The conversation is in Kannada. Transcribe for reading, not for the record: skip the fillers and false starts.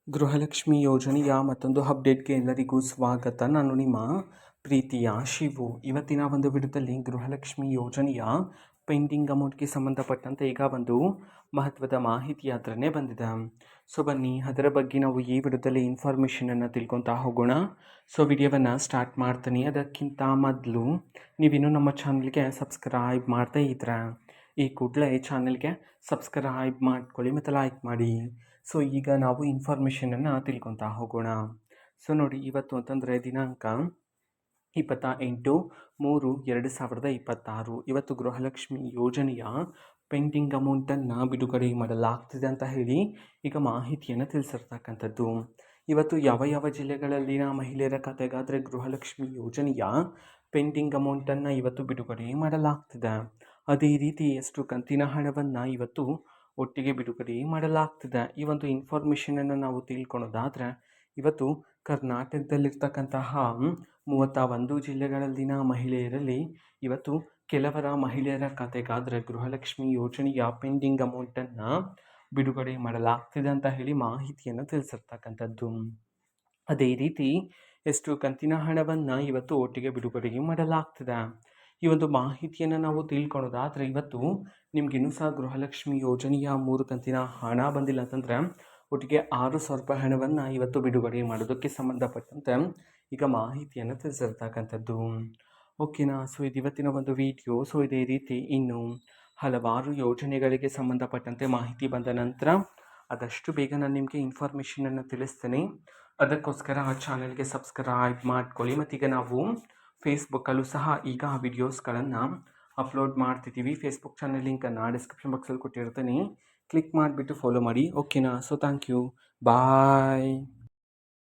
ಗೃಹಲಕ್ಷ್ಮಿ ಯೋಜನೆಯ ಮತ್ತೊಂದು ಅಪ್ಡೇಟ್ಗೆ ಎಲ್ಲರಿಗೂ ಸ್ವಾಗತ. ನಾನು ನಿಮ್ಮ ಪ್ರೀತಿಯ ಶಿವು. ಇವತ್ತಿನ ಒಂದು ವಿಡಿಯೋದಲ್ಲಿ ಗೃಹಲಕ್ಷ್ಮಿ ಯೋಜನೆಯ ಪೆಂಡಿಂಗ್ ಅಮೌಂಟ್ಗೆ ಸಂಬಂಧಪಟ್ಟಂತೆ ಈಗ ಒಂದು ಮಹತ್ವದ ಮಾಹಿತಿ ಹತ್ರನೇ ಬಂದಿದೆ. ಸೊ ಬನ್ನಿ ಅದರ ಬಗ್ಗೆ ನಾವು ಈ ವಿಡಿಯೋದಲ್ಲಿ ಇನ್ಫಾರ್ಮೇಷನನ್ನು ತಿಳ್ಕೊತಾ ಹೋಗೋಣ. ಸೊ ವಿಡಿಯೋವನ್ನು ಸ್ಟಾರ್ಟ್ ಮಾಡ್ತೀನಿ. ಅದಕ್ಕಿಂತ ಮೊದಲು ನೀವಿನ್ನೂ ನಮ್ಮ ಚಾನಲ್ಗೆ ಸಬ್ಸ್ಕ್ರೈಬ್ ಮಾಡ್ತಾ ಇದ್ರೆ ಈ ಕೂಡಲೇ ಚಾನಲ್ಗೆ ಸಬ್ಸ್ಕ್ರೈಬ್ ಮಾಡ್ಕೊಳ್ಳಿ ಮತ್ತು ಲೈಕ್ ಮಾಡಿ. ಸೊ ಈಗ ನಾವು ಇನ್ಫಾರ್ಮೇಷನನ್ನು ತಿಳ್ಕೊತಾ ಹೋಗೋಣ. ಸೊ ನೋಡಿ, ಇವತ್ತು ಅಂತಂದರೆ ದಿನಾಂಕ 28/3/2026. ಇವತ್ತು ಗೃಹಲಕ್ಷ್ಮಿ ಯೋಜನೆಯ ಪೆಂಡಿಂಗ್ ಅಮೌಂಟನ್ನು ಬಿಡುಗಡೆ ಮಾಡಲಾಗ್ತಿದೆ ಅಂತ ಹೇಳಿ ಈಗ ಮಾಹಿತಿಯನ್ನು ತಿಳಿಸಿರ್ತಕ್ಕಂಥದ್ದು. ಇವತ್ತು ಯಾವ ಯಾವ ಜಿಲ್ಲೆಗಳಲ್ಲಿನ ಮಹಿಳೆಯರ ಖಾತೆಗಾದರೆ ಗೃಹಲಕ್ಷ್ಮಿ ಯೋಜನೆಯ ಪೆಂಡಿಂಗ್ ಅಮೌಂಟನ್ನು ಇವತ್ತು ಬಿಡುಗಡೆ ಮಾಡಲಾಗ್ತಿದೆ. ಅದೇ ರೀತಿ ಎಷ್ಟು ಕಂತಿನ ಹಣವನ್ನು ಇವತ್ತು ಒಟ್ಟಿಗೆ ಬಿಡುಗಡೆ ಮಾಡಲಾಗ್ತಿದೆ. ಈ ಒಂದು ಇನ್ಫಾರ್ಮೇಷನನ್ನು ನಾವು ತಿಳ್ಕೊಳೋದಾದರೆ, ಇವತ್ತು ಕರ್ನಾಟಕದಲ್ಲಿರ್ತಕ್ಕಂತಹ 31 ಜಿಲ್ಲೆಗಳಲ್ಲಿನ ಮಹಿಳೆಯರಲ್ಲಿ ಇವತ್ತು ಕೆಲವರ ಮಹಿಳೆಯರ ಖಾತೆಗಾದರೆ ಗೃಹಲಕ್ಷ್ಮಿ ಯೋಜನೆಯ ಪೆಂಡಿಂಗ್ ಅಮೌಂಟನ್ನು ಬಿಡುಗಡೆ ಮಾಡಲಾಗ್ತಿದೆ ಅಂತ ಹೇಳಿ ಮಾಹಿತಿಯನ್ನು ತಿಳಿಸಿರ್ತಕ್ಕಂಥದ್ದು. ಅದೇ ರೀತಿ ಎಷ್ಟು ಕಂತಿನ ಹಣವನ್ನು ಇವತ್ತು ಒಟ್ಟಿಗೆ ಬಿಡುಗಡೆ ಮಾಡಲಾಗ್ತಿದೆ. ಈ ಒಂದು ಮಾಹಿತಿಯನ್ನು ನಾವು ತಿಳ್ಕೊಳೋದಾದರೆ, ಇವತ್ತು ನಿಮಗಿನ್ನೂ ಸಹ ಗೃಹಲಕ್ಷ್ಮಿ ಯೋಜನೆಯ 3 ಕಂತಿನ ಹಣ ಬಂದಿಲ್ಲ ಅಂತಂದರೆ ಒಟ್ಟಿಗೆ 6,000 ರೂಪಾಯಿ ಹಣವನ್ನು ಇವತ್ತು ಬಿಡುಗಡೆ ಮಾಡೋದಕ್ಕೆ ಸಂಬಂಧಪಟ್ಟಂತೆ ಈಗ ಮಾಹಿತಿಯನ್ನು ತಿಳಿಸಿರ್ತಕ್ಕಂಥದ್ದು. ಓಕೆನಾ. ಸೊ ಇದು ಇವತ್ತಿನ ಒಂದು ವಿಡಿಯೋ. ಸೊ ಇದೇ ರೀತಿ ಇನ್ನು ಹಲವಾರು ಯೋಜನೆಗಳಿಗೆ ಸಂಬಂಧಪಟ್ಟಂತೆ ಮಾಹಿತಿ ಬಂದ ನಂತರ ಆದಷ್ಟು ಬೇಗ ನಾನು ನಿಮಗೆ ಇನ್ಫಾರ್ಮೇಷನನ್ನು ತಿಳಿಸ್ತೇನೆ. ಅದಕ್ಕೋಸ್ಕರ ಆ ಚಾನಲ್ಗೆ ಸಬ್ಸ್ಕ್ರೈಬ್ ಮಾಡ್ಕೊಳ್ಳಿ. ಮತ್ತೀಗ ನಾವು ಫೇಸ್ಬುಕ್ಕಲ್ಲೂ ಸಹ ಈಗ ವಿಡಿಯೋಸ್ಗಳನ್ನು ಅಪ್ಲೋಡ್ ಮಾಡ್ತಿದ್ದೀವಿ. ಫೇಸ್ಬುಕ್ ಚಾನಲ್ ಲಿಂಕನ್ನು ಡಿಸ್ಕ್ರಿಪ್ಷನ್ ಬಾಕ್ಸಲ್ಲಿ ಕೊಟ್ಟಿರ್ತೀನಿ. ಕ್ಲಿಕ್ ಮಾಡಿಬಿಟ್ಟು ಫಾಲೋ ಮಾಡಿ. ಓಕೆನಾ. So thank you. ಬಾಯ್.